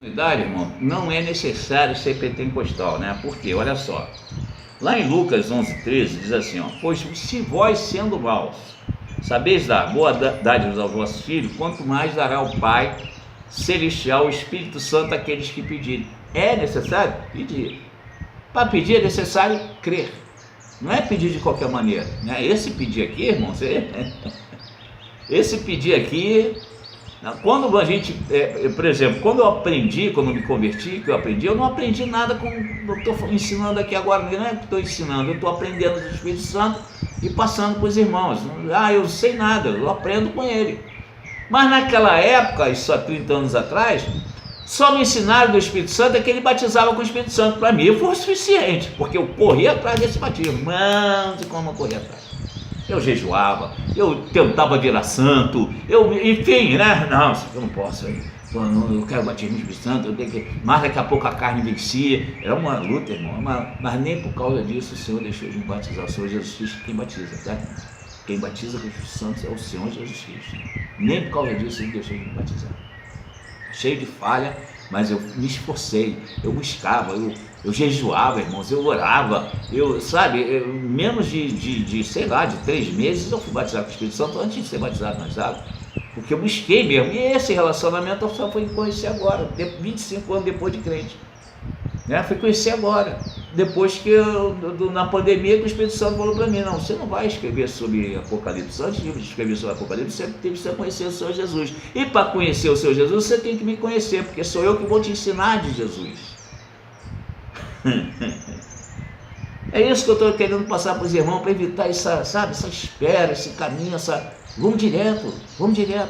Irmão, não é necessário ser pentecostal, né? Porque, olha só, lá em Lucas 11:13 diz assim, ó: pois se vós, sendo maus, sabeis dar boa dádivas aos vossos filhos, quanto mais dará o Pai Celestial, o Espírito Santo, àqueles que pedirem. É necessário pedir. Para pedir é necessário crer. Não é pedir de qualquer maneira, né? Esse pedir aqui, irmão, esse pedir aqui, quando a gente, por exemplo, quando eu me converti, eu não aprendi nada como eu estou ensinando aqui agora. Não é que estou ensinando, eu estou aprendendo do Espírito Santo e passando para os irmãos. Eu não sei nada, eu aprendo com ele. Mas naquela época, isso há 30 anos atrás, só me ensinaram do Espírito Santo é que ele batizava com o Espírito Santo. Para mim foi o suficiente, porque eu corria atrás desse batismo. Mano, de como eu corria atrás. Eu jejuava, eu tentava virar santo, enfim, né? Não, eu não posso, eu quero batismo no Espírito Santo, eu tenho que... Mas daqui a pouco a carne vencia. Era uma luta, irmão, mas nem por causa disso o Senhor deixou de me batizar. O Senhor Jesus Cristo quem batiza, tá? Quem batiza com o Espírito Santo é o Senhor Jesus Cristo. Nem por causa disso ele deixou de me batizar. Cheio de falha, mas eu me esforcei, eu buscava, eu jejuava, irmãos, eu orava, menos de 3 meses eu fui batizado com o Espírito Santo antes de ser batizado nas águas, porque eu busquei mesmo. E esse relacionamento eu só fui conhecer agora, 25 anos depois de crente, né? Fui conhecer agora, depois que na pandemia, que o Espírito Santo falou para mim: não, você não vai escrever sobre Apocalipse. Antes de escrever sobre Apocalipse, você teve que conhecer o Senhor Jesus, e para conhecer o Senhor Jesus você tem que me conhecer, porque sou eu que vou te ensinar de Jesus. É isso que eu estou querendo passar para os irmãos, para evitar essa espera, esse caminho, vamos direto,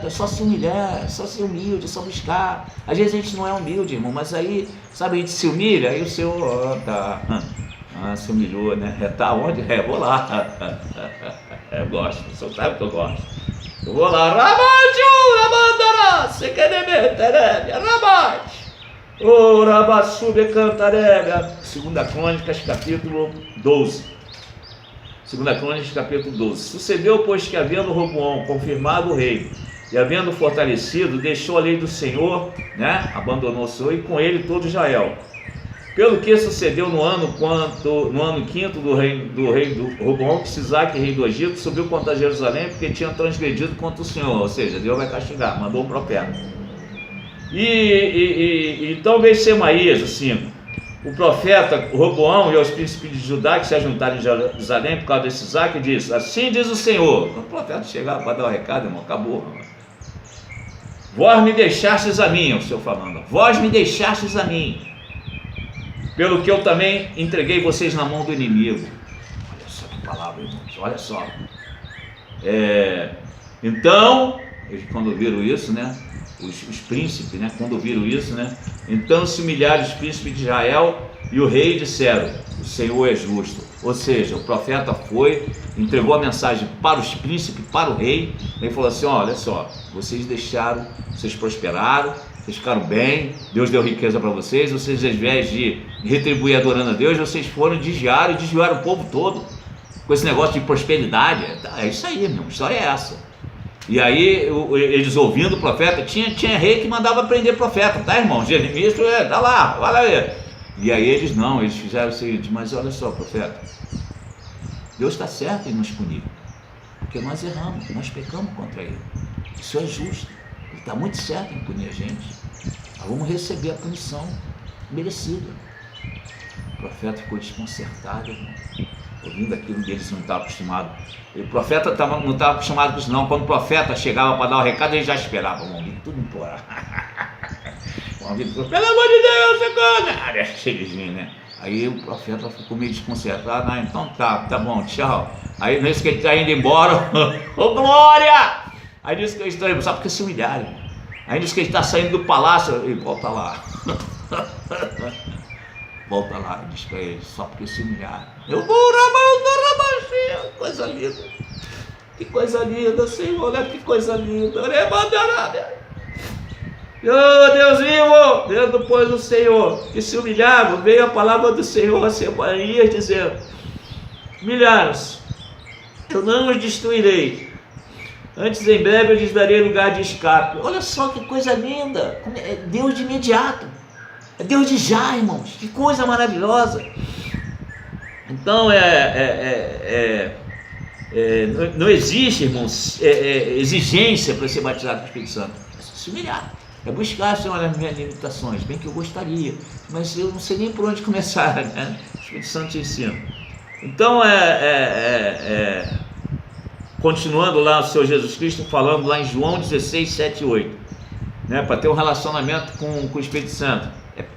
é só se humilhar, é só ser humilde, é só buscar. Às vezes a gente não é humilde, irmão, mas aí, a gente se humilha, aí o Senhor, se humilhou, né? Tá onde? Vou lá. Eu gosto, o Senhor sabe que eu gosto. Eu vou lá, Rabandará, você quer me Rabate. Rabassube cantarega. 2 Crônicas, capítulo 12. 2 Crônicas, capítulo 12. Sucedeu, pois, que havendo Roboão confirmado o rei e havendo fortalecido, deixou a lei do Senhor, né? Abandonou o Senhor, e com ele todo Israel. Pelo que sucedeu no ano quinto do rei do Roboão, que Sisaque, rei do Egito, subiu contra Jerusalém, porque tinha transgredido contra o Senhor. Ou seja, Deus vai castigar, mandou um profeta. Então veio Semaías, assim, o profeta Roboão e os príncipes de Judá que se ajuntaram em Jerusalém por causa desse Sisaque, disse: assim diz o Senhor. O profeta chegava para dar o recado, irmão, acabou. Vós me deixastes a mim, o Senhor falando, vós me deixastes a mim, pelo que eu também entreguei vocês na mão do inimigo. Olha só que palavra, irmãos, olha só. Então, eles quando viram isso, né? Os príncipes, né, quando viram isso, né, então se humilharam os príncipes de Israel e o rei disseram: o Senhor é justo. Ou seja, o profeta foi, entregou a mensagem para os príncipes, para o rei. Ele falou assim: olha só, vocês prosperaram, vocês ficaram bem, Deus deu riqueza para vocês, ao invés de retribuir adorando a Deus, vocês foram desviaram o povo todo com esse negócio de prosperidade. É isso aí, meu, a história é essa. E aí, eles ouvindo o profeta, tinha rei que mandava prender profeta, tá, irmão? Jeremias, tá lá, vai lá ver. E aí eles fizeram o seguinte: mas olha só, profeta, Deus está certo em nos punir, porque nós erramos, nós pecamos contra ele. Isso é justo, ele está muito certo em punir a gente. Nós vamos receber a punição merecida. O profeta ficou desconcertado, irmão, ouvindo aquilo que eles não estavam acostumados. O profeta não estava acostumado com isso, não. Quando o profeta chegava para dar o recado, ele já esperava. Vamos vir tudo embora. Vamos vir tudo. Pelo amor de Deus, Senhor! Né? Aí o profeta ficou meio desconcertado. Então tá bom, tchau. Aí nesse que ele está indo embora, ô glória! Aí disse que eles estão indo, só porque se humilharam. Aí disse que ele está saindo do palácio, e volta lá. Volta lá, diz para ele, só porque se humilharam. Eu vou coisa linda. Que coisa linda, Senhor, olha que coisa linda. Oh, Deus vivo, Deus depois do Senhor, que se humilhavam, veio a palavra do Senhor a Semaías dizendo: humilharam-se, eu não os destruirei, antes em breve eu lhes darei lugar de escape. Olha só que coisa linda, Deus de imediato. É Deus de já, irmãos. Que coisa maravilhosa. Então, não existe, irmãos, exigência para ser batizado com o Espírito Santo. É se humilhar. É buscar, Senhor, as minhas limitações. Bem que eu gostaria, mas eu não sei nem por onde começar, né? O Espírito Santo te ensina. Então, continuando lá o Senhor Jesus Cristo falando lá em João 16, 7 e 8, né? Para ter um relacionamento com o Espírito Santo.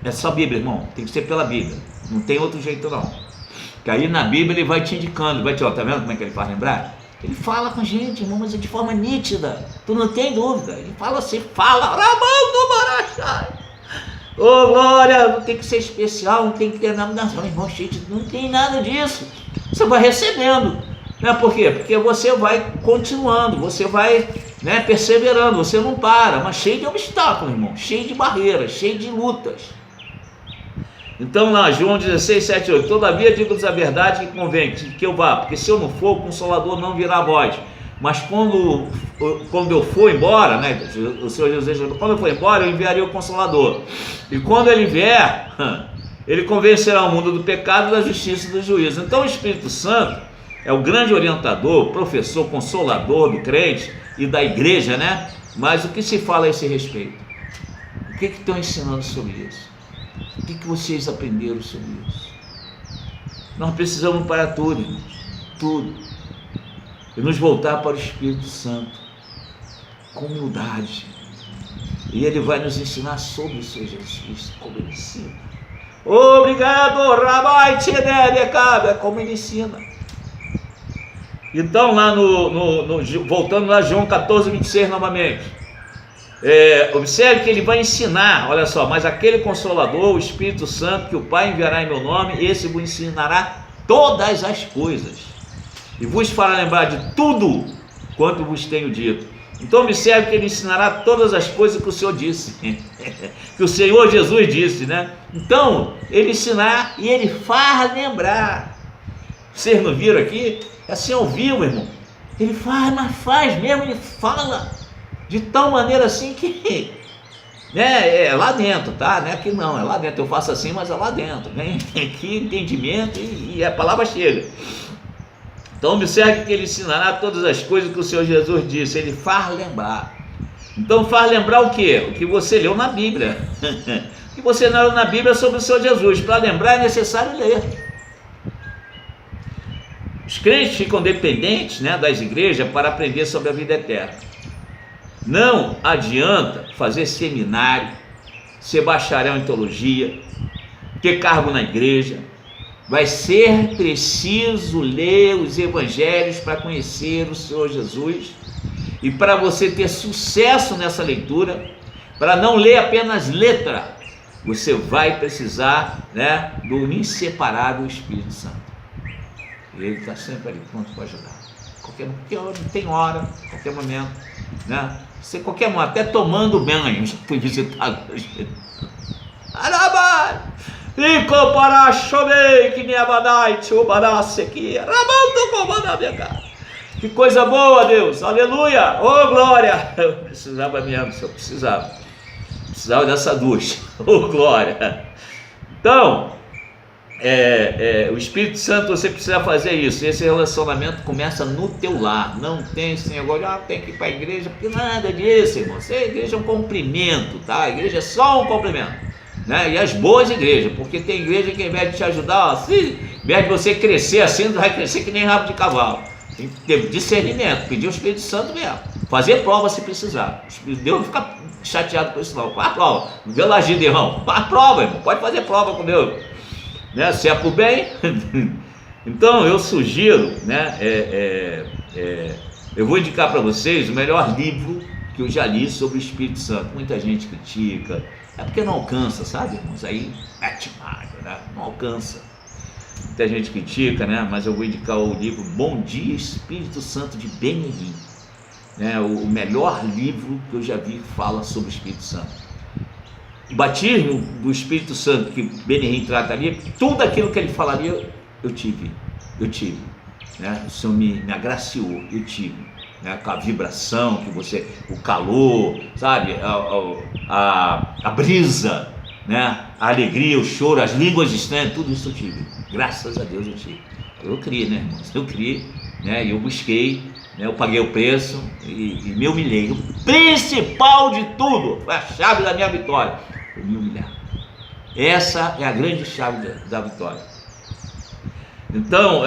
É só Bíblia, irmão. Tem que ser pela Bíblia. Não tem outro jeito, não. Que aí na Bíblia ele vai te indicando, tá vendo como é que ele faz lembrar? Ele fala com a gente, irmão, mas é de forma nítida, tu não tem dúvida. Ele fala assim, ô glória, não tem que ser especial, não tem que ter nada, não, irmão, não tem nada disso. Você vai recebendo, né? Por quê? Porque você vai continuando, você vai, né, perseverando, você não para, mas cheio de obstáculos, irmão, cheio de barreiras, cheio de lutas. Então lá, João 16, 7 e 8, todavia digo-vos a verdade que convém que eu vá, porque se eu não for, o Consolador não virá a vós, mas quando eu for embora, né, o Senhor Jesus, quando eu for embora, eu enviarei o Consolador, e quando ele vier, ele convencerá o mundo do pecado, da justiça e do juízo. Então o Espírito Santo é o grande orientador, professor, consolador do crente e da igreja, né? Mas o que se fala a esse respeito? O que estão ensinando sobre isso? O que vocês aprenderam sobre isso? Nós precisamos para tudo, irmãos, tudo, e nos voltar para o Espírito Santo com humildade, e ele vai nos ensinar sobre o Senhor Jesus Cristo, como ele ensina. Obrigado, Rabai Tchenebecabe, como ele ensina. Então lá voltando lá, João 14, 26 novamente, observe que ele vai ensinar, olha só, mas aquele Consolador, o Espírito Santo, que o Pai enviará em meu nome, esse vos ensinará todas as coisas, e vos fará lembrar de tudo quanto vos tenho dito. Então observe que ele ensinará todas as coisas que o Senhor disse, que o Senhor Jesus disse, né? Então, ele ensinar e ele faz lembrar. Vocês não viram aqui? É assim ao vivo, irmão. Ele faz, mas faz mesmo, ele fala de tal maneira assim que, né, é lá dentro, tá? Não é aqui não, é lá dentro. Eu faço assim, mas é lá dentro. Vem aqui entendimento e a palavra chega. Então observe que ele ensinará todas as coisas que o Senhor Jesus disse. Ele faz lembrar. Então faz lembrar o quê? O que você leu na Bíblia. O que você leu na Bíblia sobre o Senhor Jesus. Para lembrar é necessário ler. Os crentes ficam dependentes, né, das igrejas para aprender sobre a vida eterna. Não adianta fazer seminário, ser bacharel em teologia, ter cargo na igreja. Vai ser preciso ler os evangelhos para conhecer o Senhor Jesus, e para você ter sucesso nessa leitura, para não ler apenas letra, você vai precisar, né, do inseparável Espírito Santo. Ele está sempre ali pronto para ajudar. Qualquer tem hora, qualquer momento, né? Você qualquer momento, até tomando banho, já fui visitado hoje. Arabai! Rico para chover que nem abadai, tchubarasse aqui, rabando como na minha cara. Que coisa boa, Deus, aleluia, oh glória. Eu precisava mesmo, se eu precisava dessa ducha, oh glória. Então, o Espírito Santo, você precisa fazer isso. Esse relacionamento começa no teu lar. Não tem esse negócio, tem que ir para a igreja, porque nada disso, irmão. A igreja é um complemento, tá? A igreja é só um complemento, né? E as boas igrejas, porque tem igreja que ao invés de te ajudar, assim, ao invés de você crescer assim, vai crescer que nem rabo de cavalo. Tem que ter discernimento, pedir o Espírito Santo mesmo, fazer prova se precisar. Deus não fica chateado com isso não. Faz prova, não vê lá Gideão, faz prova, irmão. Pode fazer prova com Deus, né? Se é por bem. Então eu sugiro, né, eu vou indicar para vocês o melhor livro que eu já li sobre o Espírito Santo. Muita gente critica, é porque não alcança, sabe, irmãos? Aí mete malha, né? Não alcança. Muita gente critica, né? Mas eu vou indicar o livro Bom Dia Espírito Santo, de Ben-Haim, né? O melhor livro que eu já vi que fala sobre o Espírito Santo. O batismo do Espírito Santo que Ben-Haim trataria, tudo aquilo que ele falaria, eu tive, né? O Senhor me agraciou, eu tive, né? Com a vibração que você, o calor, sabe, a brisa, né? A alegria, o choro, as línguas estranhas, tudo isso eu tive. Graças a Deus eu tive. Eu criei, né, irmãos? Eu criei, né? E eu busquei, né? Eu paguei o preço e me humilhei. O principal de tudo, foi a chave da minha vitória, foi me humilhar. Essa é a grande chave da vitória. Então,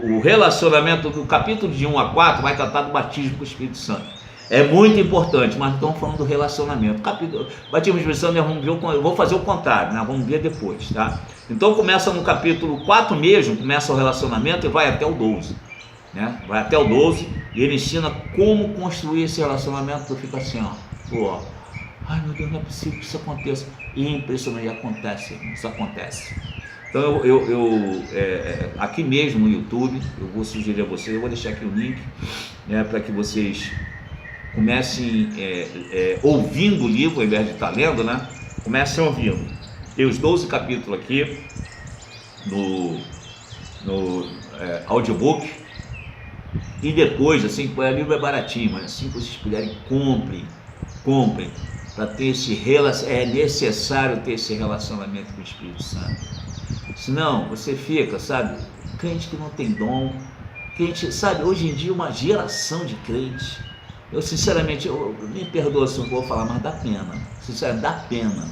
o relacionamento do capítulo de 1 a 4 vai tratar do batismo com o Espírito Santo. É muito importante, mas estamos falando do relacionamento. Batismo com o Espírito Santo, vamos ver, eu vou fazer o contrário, né? Vamos ver depois, tá? Então começa no capítulo 4 mesmo, começa o relacionamento e vai até o 12, né? Vai até o 12 e ele ensina como construir esse relacionamento. Tu fica assim, ó, ai meu Deus, não é possível que isso aconteça. E impressionante, acontece, isso acontece. Então aqui mesmo no YouTube, eu vou sugerir a vocês, eu vou deixar aqui o link, né, para que vocês comecem ouvindo o livro, ao invés de estar lendo, né? Comecem ouvindo. Tem os 12 capítulos aqui no audiobook. E depois, assim, o livro é baratinho, mas assim que vocês puderem, comprem. Para ter esse relacionamento, é necessário ter esse relacionamento com o Espírito Santo. Senão você fica, sabe, crente que não tem dom, crente, sabe, hoje em dia uma geração de crentes. Eu sinceramente, me perdoa se eu vou falar, mas dá pena, sinceramente, dá pena,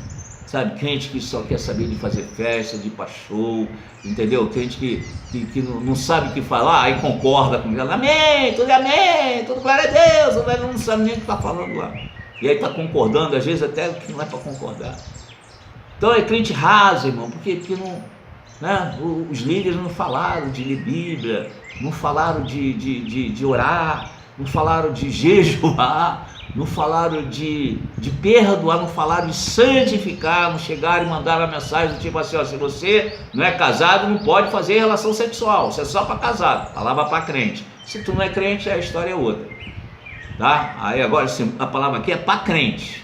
sabe, crente que só quer saber de fazer festa, de ir pra show, entendeu, crente que não sabe o que falar, aí concorda com ela, amém, tudo glória a Deus, mas não sabe nem o que está falando lá, e aí está concordando, às vezes até que não é para concordar. Então é crente raso, irmão, porque não, né, os líderes não falaram de ler Bíblia, não falaram de orar, não falaram de jejuar, não falaram de perdoar, não falaram de santificar, não chegaram e mandaram a mensagem do tipo assim, se você não é casado, não pode fazer relação sexual, isso é só para casado, palavra para crente. Se tu não é crente, a história é outra, tá? Aí agora a palavra aqui é para crente,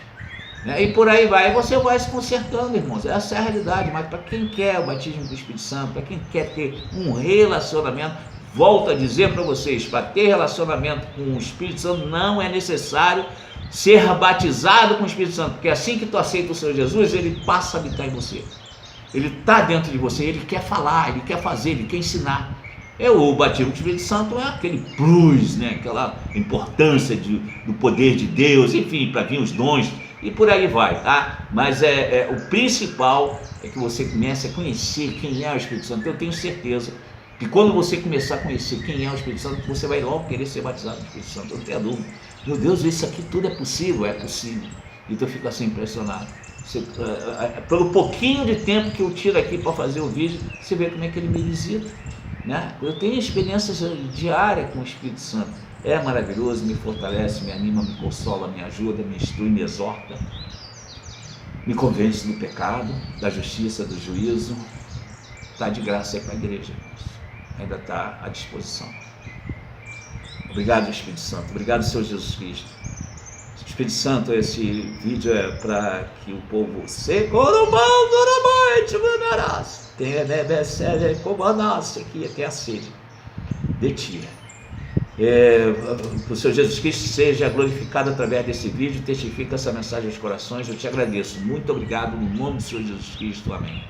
né? E por aí vai, aí você vai se consertando, irmãos, essa é a realidade. Mas para quem quer o batismo do Espírito Santo, para quem quer ter um relacionamento, volto a dizer para vocês, para ter relacionamento com o Espírito Santo não é necessário ser batizado com o Espírito Santo, porque assim que tu aceita o Senhor Jesus, ele passa a habitar em você, ele está dentro de você, ele quer falar, ele quer fazer, ele quer ensinar. O batismo com o Espírito Santo é aquele plus, né? Aquela importância do poder de Deus, enfim, para vir os dons e por aí vai, tá? Mas o principal é que você comece a conhecer quem é o Espírito Santo. Eu tenho certeza que quando você começar a conhecer quem é o Espírito Santo, você vai logo querer ser batizado no Espírito Santo. Eu não tenho dúvida. Meu Deus, isso aqui tudo é possível. Então eu fico assim impressionado. Pelo pouquinho de tempo que eu tiro aqui para fazer o vídeo, você vê como é que ele me visita, né? Eu tenho experiências diárias com o Espírito Santo. É maravilhoso, me fortalece, me anima, me consola, me ajuda, me instrui, me exorta, me convence do pecado, da justiça, do juízo. Está de graça aí para a igreja, ainda está à disposição. Obrigado, Espírito Santo. Obrigado, Senhor Jesus Cristo. Espírito Santo, esse vídeo é para que o povo aqui até a sede de ti. O Senhor Jesus Cristo seja glorificado através desse vídeo, testifica essa mensagem aos corações. Eu te agradeço. Muito obrigado, no nome do Senhor Jesus Cristo. Amém.